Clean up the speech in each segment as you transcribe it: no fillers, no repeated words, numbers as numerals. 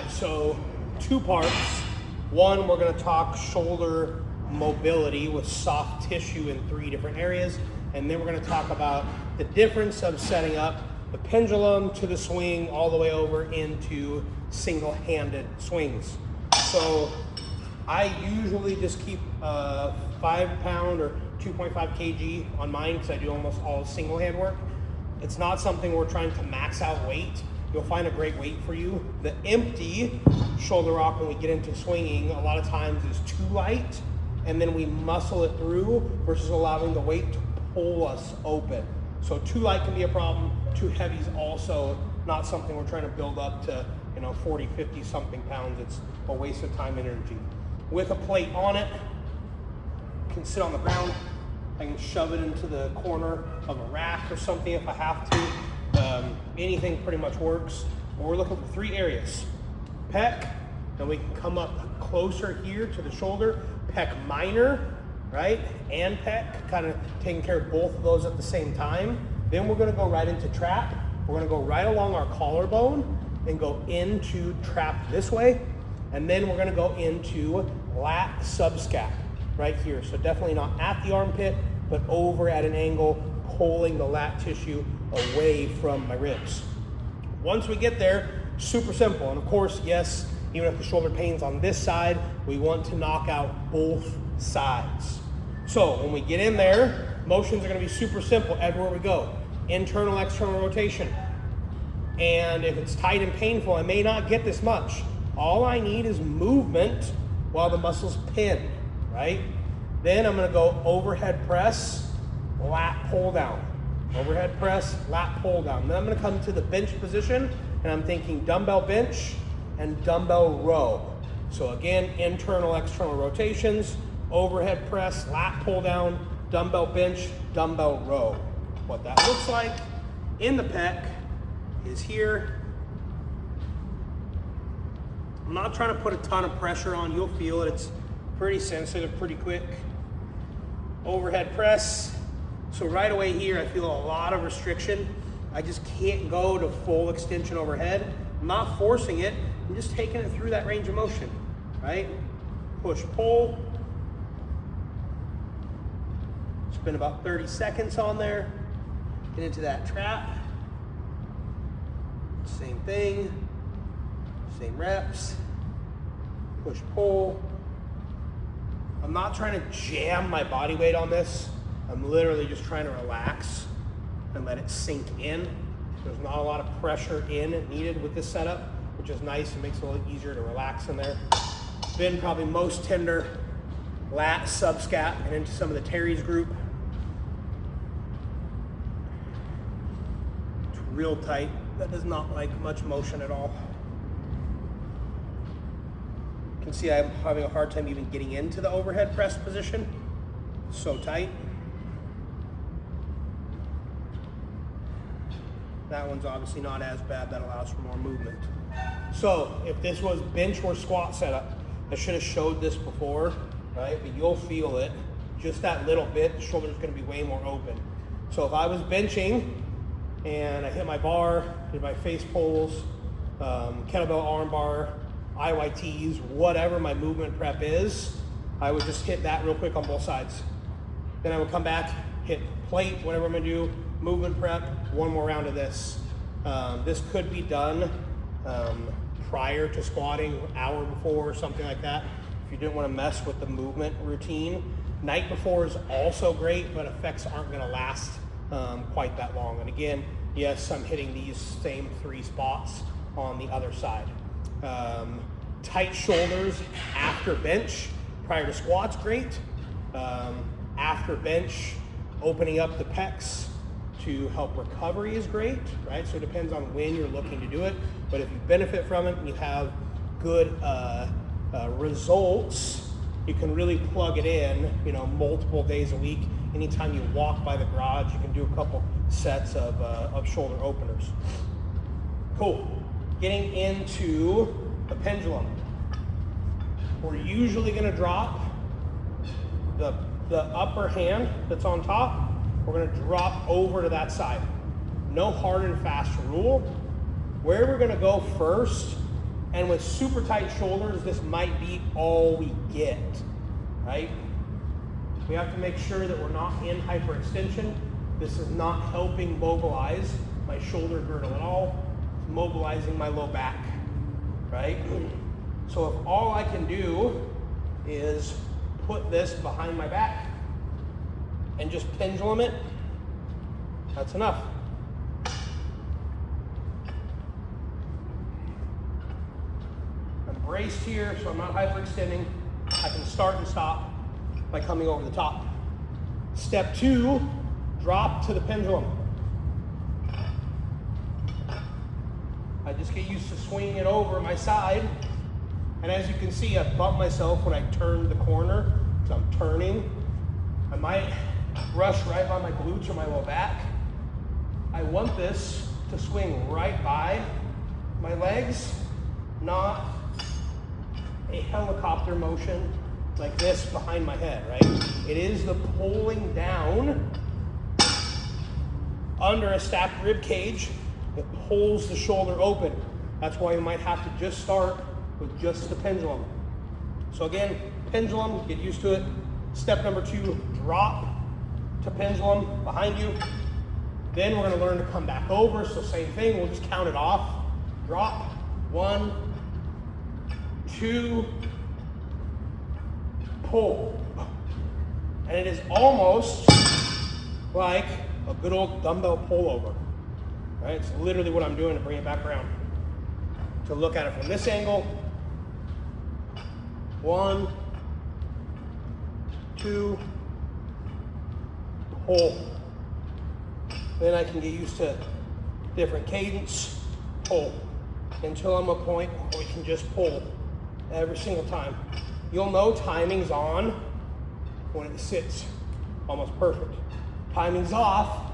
right, so 2 parts. One, we're gonna talk shoulder mobility with soft tissue in 3 different areas. And then we're gonna talk about the difference of setting up the pendulum to the swing all the way over into single-handed swings. So I usually just keep a 5-pound or 2.5 kg on mine because I do almost all single hand work. It's not something we're trying to max out weight. You'll find a great weight for you. The empty ShouldeRok when we get into swinging a lot of times is too light, and then we muscle it through versus allowing the weight to pull us open. So too light can be a problem. Too heavy is also not something we're trying to build up to 40, 50 something pounds. It's a waste of time and energy. With a plate on it, it can sit on the ground. I can shove it into the corner of a rack or something if I have to. Anything pretty much works. We're looking for 3 areas. Pec, then we can come up closer here to the shoulder. Pec minor, right? And pec, kind of taking care of both of those at the same time. Then we're gonna go right into trap. We're gonna go right along our collarbone and go into trap this way. And then we're gonna go into lat subscap right here. So definitely not at the armpit, but over at an angle, pulling the lat tissue away from my ribs. Once we get there, super simple. And of course, yes, even if the shoulder pain's on this side, we want to knock out both sides. So when we get in there, motions are gonna be super simple everywhere we go. Internal, external rotation. And if it's tight and painful, I may not get this much. All I need is movement while the muscles pin, right? Then I'm gonna go overhead press, lat pull down. Overhead press, lat pull down. Then I'm gonna come to the bench position, and I'm thinking dumbbell bench and dumbbell row. So again, internal, external rotations, overhead press, lat pull down, dumbbell bench, dumbbell row. What that looks like in the pec is here. I'm not trying to put a ton of pressure on. You'll feel it. It's pretty sensitive, pretty quick. Overhead press. So right away here, I feel a lot of restriction. I just can't go to full extension overhead. I'm not forcing it. I'm just taking it through that range of motion, right? Push, pull. Spend about 30 seconds on there. Get into that trap. Same thing, same reps. Push, pull. I'm not trying to jam my body weight on this. I'm literally just trying to relax and let it sink in. There's not a lot of pressure needed with this setup, which is nice. It makes it a little easier to relax in there. Then probably most tender lat subscap and into some of the Terry's group. It's real tight. That does not like much motion at all. You can see I'm having a hard time even getting into the overhead press position. So tight. That one's obviously not as bad. That allows for more movement. So if this was bench or squat setup, I should have showed this before, right? But you'll feel it. Just that little bit, the shoulder's gonna be way more open. So if I was benching and I hit my bar, did my face pulls, kettlebell arm bar, IYTs, whatever my movement prep is, I would just hit that real quick on both sides. Then I would come back, hit plate, whatever I'm gonna do, movement prep, one more round of this. This could be done prior to squatting, an hour before or something like that, if you didn't want to mess with the movement routine. Night before is also great, but effects aren't going to last quite that long. And again, yes, I'm hitting these same 3 spots on the other side. Tight shoulders after bench, prior to squats, great. After bench, opening up the pecs to help recovery is great, right? So it depends on when you're looking to do it, but if you benefit from it and you have good results, you can really plug it in, multiple days a week. Anytime you walk by the garage, you can do a couple sets of shoulder openers. Cool. Getting into the pendulum. We're usually gonna drop the upper hand that's on top. We're gonna drop over to that side. No hard and fast rule. Where we're gonna go first And with super tight shoulders, this might be all we get, right? We have to make sure that we're not in hyperextension. This is not helping mobilize my shoulder girdle at all. It's mobilizing my low back, right? So if all I can do is put this behind my back and just pendulum it, that's enough. I'm braced here, so I'm not hyperextending. I can start and stop by coming over the top. Step 2, drop to the pendulum. I just get used to swinging it over my side. And as you can see, I bump myself when I turn the corner, so I'm turning. I might brush right by my glutes or my low back. I want this to swing right by my legs, not a helicopter motion like this behind my head, right? It is the pulling down under a stacked rib cage that pulls the shoulder open. That's why you might have to just start with just the pendulum. So again, pendulum, get used to it. Step number 2, drop to pendulum behind you. Then we're gonna learn to come back over, so same thing, we'll just count it off. Drop, 1, 2, pull. And it is almost like a good old dumbbell pullover, right? It's literally what I'm doing to bring it back around. To look at it from this angle, 1, 2, pull. Then I can get used to different cadence, pull, until I'm at a point where we can just pull every single time. You'll know timing's on when it sits almost perfect. Timing's off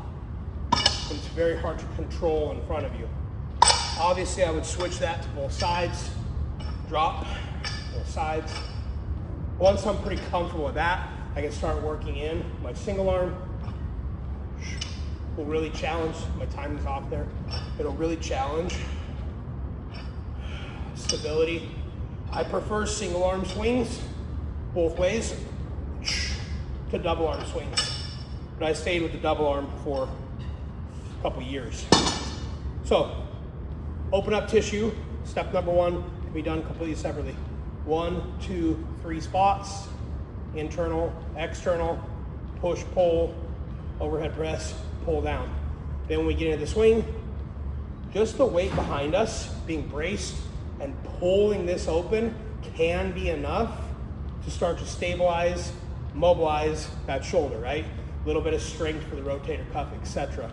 when it's very hard to control in front of you. Obviously, I would switch that to both sides, drop, both sides. Once I'm pretty comfortable with that, I can start working in my single arm. Will really challenge, my timing's off there. It'll really challenge stability. I prefer single arm swings, both ways, to double arm swings. But I stayed with the double arm for a couple years. So, open up tissue. Step number 1 can be done completely separately. 1, 2, 3 spots. Internal, external, push, pull, overhead press, pull down. Then when we get into the swing, just the weight behind us, being braced and pulling this open can be enough to start to stabilize, mobilize that shoulder, right? A little bit of strength for the rotator cuff, etc.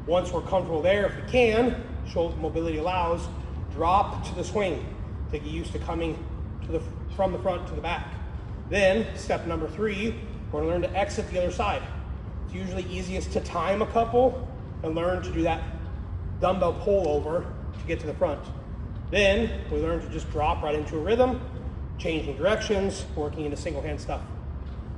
Once we're comfortable there, if we can, shoulder mobility allows, drop to the swing to get used to coming to from the front to the back. Then, step number 3, we're gonna learn to exit the other side. It's usually easiest to time a couple and learn to do that dumbbell pull over to get to the front. Then, we learn to just drop right into a rhythm, changing directions, working into single hand stuff.